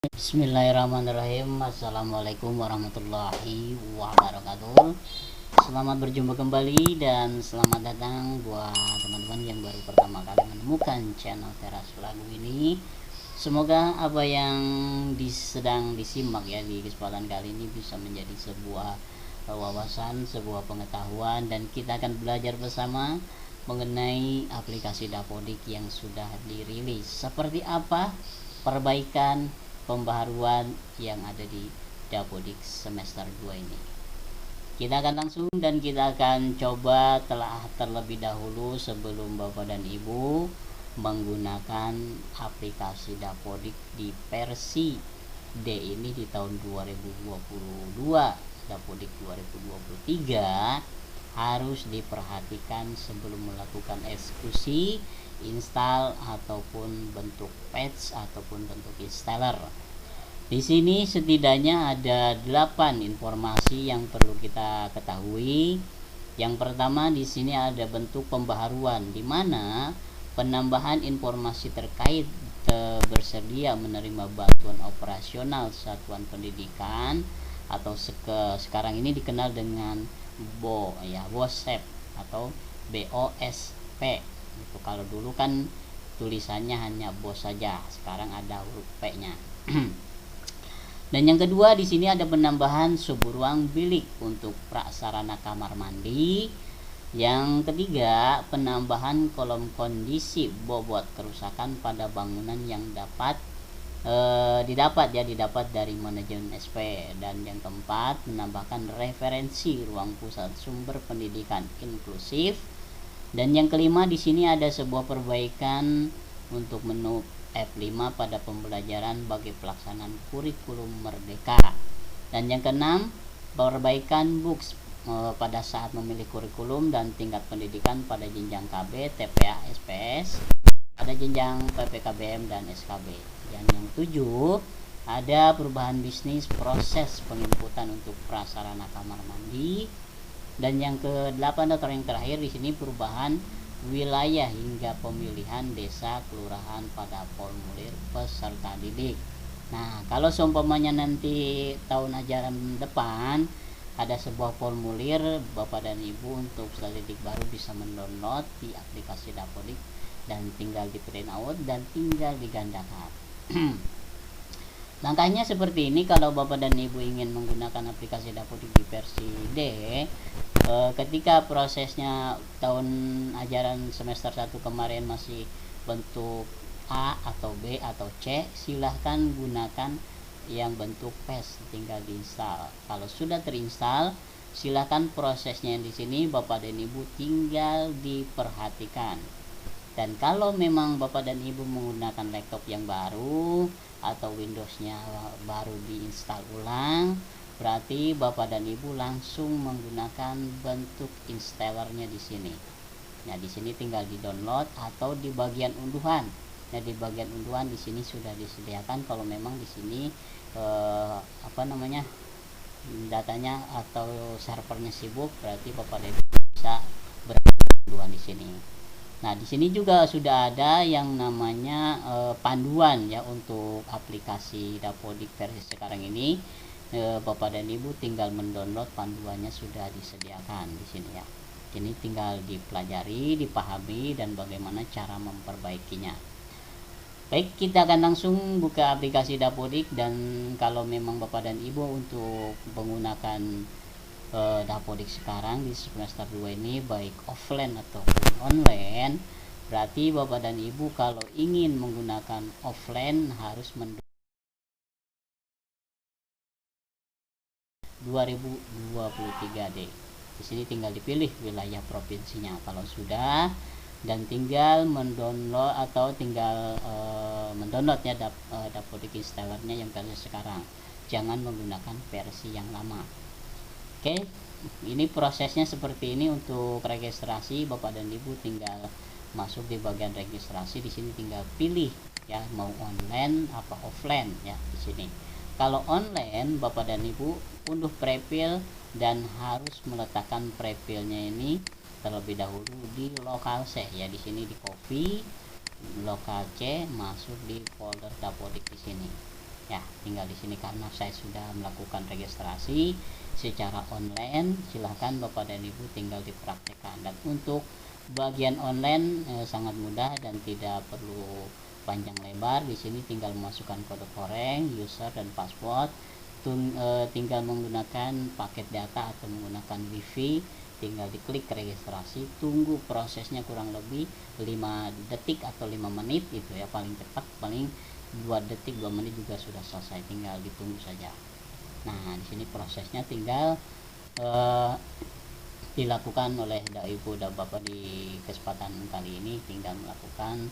Bismillahirrahmanirrahim. Assalamualaikum warahmatullahi wabarakatuh. Selamat berjumpa kembali dan selamat datang buat teman-teman yang baru pertama kali menemukan channel Teras Lagu ini. Semoga apa yang sedang disimak ya di kesempatan kali ini bisa menjadi sebuah wawasan, sebuah pengetahuan, dan kita akan belajar bersama mengenai aplikasi Dapodik yang sudah dirilis. Seperti apa perbaikan pembaharuan yang ada di Dapodik semester 2 ini. Kita akan langsung dan kita akan coba telah terlebih dahulu sebelum Bapak dan Ibu menggunakan aplikasi Dapodik di versi D ini di tahun 2022. Dapodik 2023 harus diperhatikan sebelum melakukan eksekusi, install ataupun bentuk patch ataupun bentuk installer. Di sini setidaknya ada 8 informasi yang perlu kita ketahui. Yang pertama, di sini ada bentuk pembaharuan di mana penambahan informasi terkait bersedia menerima bantuan operasional satuan pendidikan atau sekarang ini dikenal dengan BOSEP atau BOSP. Itu kalau dulu kan tulisannya hanya BOS saja, sekarang ada huruf P-nya. Dan yang kedua, di sini ada penambahan subruang bilik untuk prasarana kamar mandi. Yang ketiga, penambahan kolom kondisi bobot kerusakan pada bangunan yang didapat dari manajemen SP. Dan yang keempat, menambahkan referensi ruang pusat sumber pendidikan inklusif. Dan yang kelima, di sini ada sebuah perbaikan untuk menu F5 pada pembelajaran bagi pelaksanaan kurikulum merdeka. Dan yang keenam, perbaikan books pada saat memilih kurikulum dan tingkat pendidikan pada jenjang KB, TPA, SPS, pada jenjang PPKBM dan SKB. Dan yang ketujuh, ada perubahan bisnis proses penginputan untuk prasarana kamar mandi. Dan yang ke-8 atau yang terakhir, di sini perubahan wilayah hingga pemilihan desa kelurahan pada formulir peserta didik. Nah, kalau seumpamanya nanti tahun ajaran depan ada sebuah formulir, Bapak dan Ibu untuk peserta didik baru bisa mendownload di aplikasi Dapodik dan tinggal di print out dan tinggal digandakan. Langkahnya seperti ini. Kalau Bapak dan Ibu ingin menggunakan aplikasi Dapodik di versi D, ketika prosesnya tahun ajaran semester 1 kemarin masih bentuk A atau B atau C, silahkan gunakan yang bentuk PES, tinggal diinstal. Kalau sudah terinstall, silahkan prosesnya di sini Bapak dan Ibu tinggal diperhatikan. Dan kalau memang Bapak dan Ibu menggunakan laptop yang baru atau Windowsnya baru diinstal ulang, berarti Bapak dan Ibu langsung menggunakan bentuk installernya di sini. Nah, di sini tinggal di-download atau di bagian unduhan. Nah, di bagian unduhan di sini sudah disediakan. Kalau memang di sini datanya atau servernya sibuk, berarti Bapak dan Ibu bisa berunduhan di sini. Nah, di sini juga sudah ada yang namanya panduan ya untuk aplikasi Dapodik versi sekarang ini. Bapak dan Ibu tinggal mendownload panduannya, sudah disediakan di sini ya. Ini tinggal dipelajari, dipahami dan bagaimana cara memperbaikinya. Baik, kita akan langsung buka aplikasi Dapodik. Dan kalau memang Bapak dan Ibu untuk menggunakan Dapodik sekarang di semester 2 ini baik offline ataupun online, berarti Bapak dan Ibu kalau ingin menggunakan offline harus 2023D. Di sini tinggal dipilih wilayah provinsinya kalau sudah, dan tinggal mendownload atau tinggal mendownloadnya Dapodik installernya yang versi sekarang. Jangan menggunakan versi yang lama. Oke, ini prosesnya seperti ini untuk registrasi. Bapak dan Ibu tinggal masuk di bagian registrasi. Di sini tinggal pilih ya mau online apa offline ya di sini. Kalau online, Bapak dan Ibu unduh profil dan harus meletakkan profilnya ini terlebih dahulu di lokal C ya. Di sini di copy lokal C, masuk di folder Dapodik di sini. ya. Tinggal di sini karena saya sudah melakukan registrasi secara online, silahkan Bapak dan Ibu tinggal dipraktekkan. Dan untuk bagian online sangat mudah dan tidak perlu panjang lebar. Di sini tinggal memasukkan kode koreng, user dan password. Tinggal menggunakan paket data atau menggunakan wifi, tinggal diklik registrasi, tunggu prosesnya kurang lebih 5 detik atau 5 menit itu ya, paling cepat paling 2 detik 2 menit juga sudah selesai, tinggal ditunggu saja. Nah di sini prosesnya tinggal dilakukan oleh Ibu dan Bapak. Di kesempatan kali ini tinggal melakukan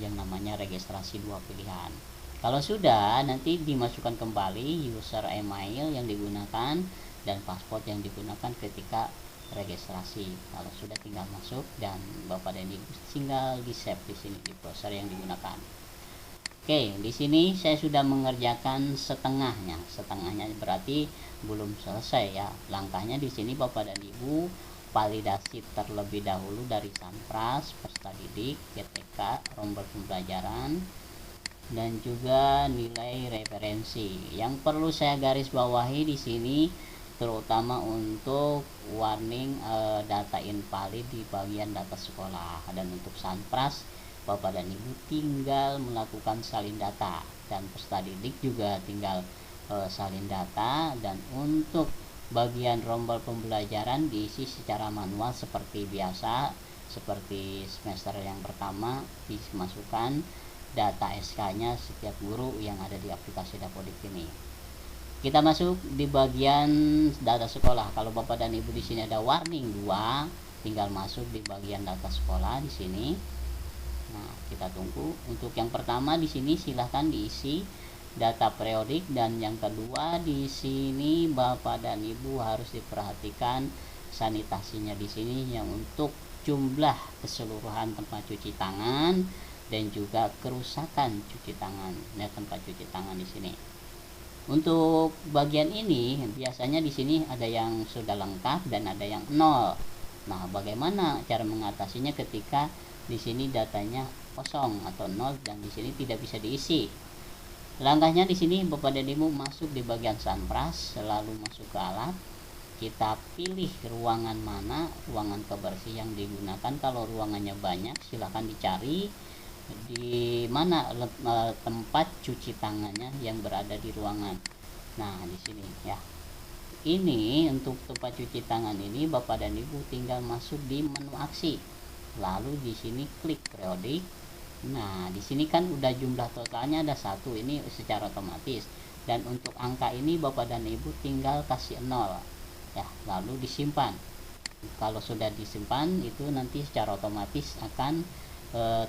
yang namanya registrasi 2 pilihan. Kalau sudah, nanti dimasukkan kembali user email yang digunakan dan password yang digunakan ketika registrasi. Kalau sudah tinggal masuk dan Bapak dan Ibu tinggal di save di sini di browser yang digunakan. Oke, di sini saya sudah mengerjakan setengahnya. Setengahnya berarti belum selesai ya. Langkahnya di sini Bapak dan Ibu validasi terlebih dahulu dari Sanpras, peserta didik, GTK, rombel pembelajaran, dan juga nilai referensi. Yang perlu saya garis bawahi di sini terutama untuk warning data invalid di bagian data sekolah. Dan untuk Sanpras, Bapak dan Ibu tinggal melakukan salin data, dan peserta didik juga tinggal salin data. Dan untuk bagian rombel pembelajaran diisi secara manual seperti biasa, seperti semester yang pertama dimasukkan data SK-nya setiap guru yang ada di aplikasi Dapodik ini. Kita masuk di bagian data sekolah. Kalau Bapak dan Ibu di sini ada warning 2, tinggal masuk di bagian data sekolah di sini. Nah, kita tunggu. Untuk yang pertama di sini silahkan diisi data periodik, dan yang kedua di sini Bapak dan Ibu harus diperhatikan sanitasinya di sini yang untuk jumlah keseluruhan tempat cuci tangan dan juga kerusakan cuci tangan, ya, tempat cuci tangan di sini. Untuk bagian ini biasanya di sini ada yang sudah lengkap dan ada yang 0. Nah, bagaimana cara mengatasinya ketika di sini datanya kosong atau 0 dan di sini tidak bisa diisi? Langkahnya di sini Bapak dan Ibu masuk di bagian Sanpras, selalu masuk ke alat. Kita pilih ruangan mana, ruangan kebersihan yang digunakan. Kalau ruangannya banyak, silahkan dicari di mana tempat cuci tangannya yang berada di ruangan. Nah, di sini ya. Ini untuk tempat cuci tangan ini Bapak dan Ibu tinggal masuk di menu aksi. Lalu di sini klik periodik. Nah, di sini kan udah jumlah totalnya ada 1, ini secara otomatis. Dan untuk angka ini Bapak dan Ibu tinggal kasih 0. Ya, lalu disimpan. Kalau sudah disimpan itu nanti secara otomatis akan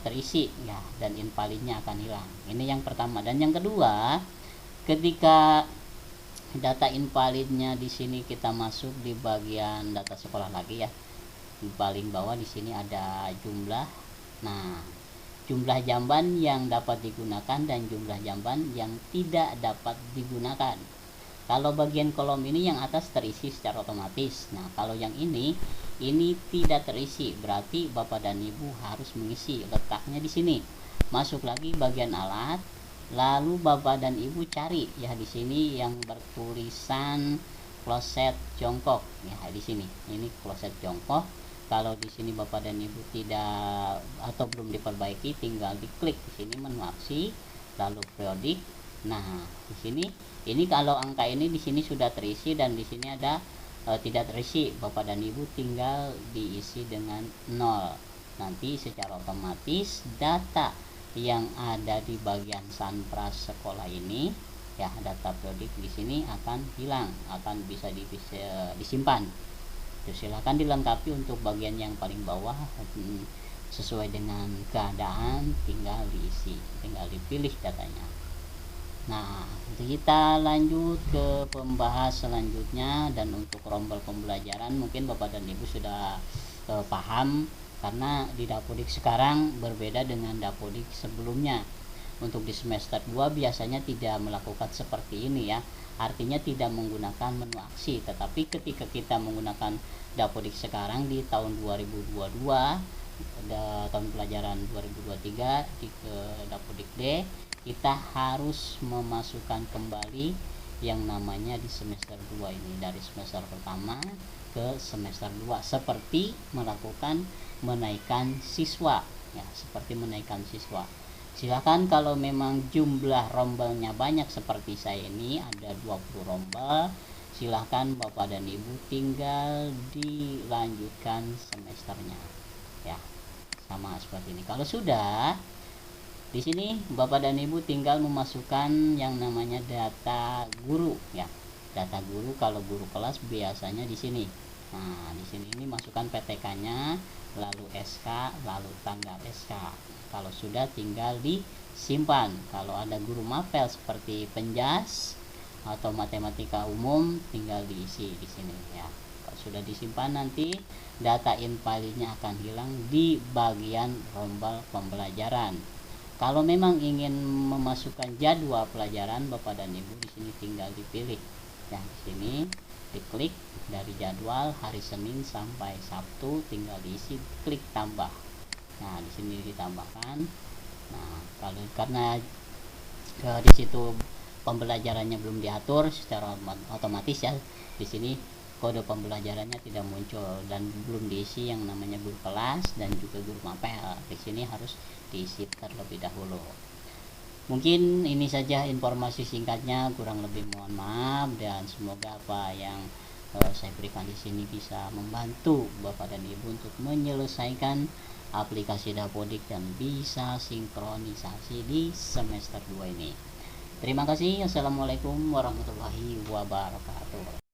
terisi ya, dan invalidnya akan hilang. Ini yang pertama. Dan yang kedua, ketika data invalidnya di sini kita masuk di bagian data sekolah lagi ya, di paling bawah di sini ada jumlah. Nah, jumlah jamban yang dapat digunakan dan jumlah jamban yang tidak dapat digunakan. Kalau bagian kolom ini yang atas terisi secara otomatis. Nah, kalau yang ini tidak terisi, berarti Bapak dan Ibu harus mengisi. Letaknya di sini. Masuk lagi bagian alat, lalu Bapak dan Ibu cari ya di sini yang bertulisan kloset jongkok. Ya, di sini. Ini kloset jongkok. Kalau di sini Bapak dan Ibu tidak atau belum diperbaiki, tinggal diklik di sini menu aksi, lalu periodik. Nah, di sini ini kalau angka ini di sini sudah terisi dan di sini ada tidak terisi, Bapak dan Ibu tinggal diisi dengan 0. Nanti secara otomatis data yang ada di bagian Sanpras sekolah ini ya, data periodik di sini akan hilang, akan bisa disimpan. Terus silakan dilengkapi untuk bagian yang paling bawah sesuai dengan keadaan, tinggal diisi, tinggal dipilih datanya. Nah, kita lanjut ke pembahas selanjutnya. Dan untuk rombel pembelajaran mungkin Bapak dan Ibu sudah paham, karena di Dapodik sekarang berbeda dengan Dapodik sebelumnya. Untuk di semester 2 biasanya tidak melakukan seperti ini ya, artinya tidak menggunakan menu aksi. Tetapi ketika kita menggunakan Dapodik sekarang di tahun 2022, tahun pelajaran 2023 di Dapodik D, kita harus memasukkan kembali yang namanya di semester 2 ini, dari semester pertama ke semester 2, seperti melakukan menaikkan siswa ya, seperti menaikkan siswa. Silahkan kalau memang jumlah rombelnya banyak seperti saya ini ada 20 rombel, silahkan Bapak dan Ibu tinggal dilanjutkan semesternya ya, sama seperti ini. Kalau sudah, di sini Bapak dan Ibu tinggal memasukkan yang namanya data guru ya. Data guru kalau guru kelas biasanya di sini. Nah, di sini ini masukkan PTK-nya, lalu SK, lalu tanggal SK. Kalau sudah tinggal disimpan. Kalau ada guru mapel seperti penjas atau matematika umum tinggal diisi di sini ya. Kalau sudah disimpan, nanti data infalnya akan hilang di bagian rombel pembelajaran. Kalau memang ingin memasukkan jadwal pelajaran, Bapak dan Ibu di sini tinggal dipilih. Yang di sini diklik dari jadwal hari Senin sampai Sabtu, tinggal diisi, klik tambah. Nah, di sini ditambahkan. Nah, kalau karena di situ pembelajarannya belum diatur secara otomatis ya, di sini kode pembelajarannya tidak muncul dan belum diisi yang namanya guru kelas dan juga guru mapel. Di sini harus diisi terlebih dahulu. Mungkin ini saja informasi singkatnya, kurang lebih mohon maaf, dan semoga apa yang saya berikan di sini bisa membantu Bapak dan Ibu untuk menyelesaikan aplikasi Dapodik dan bisa sinkronisasi di semester 2 ini. Terima kasih. Assalamualaikum warahmatullahi wabarakatuh.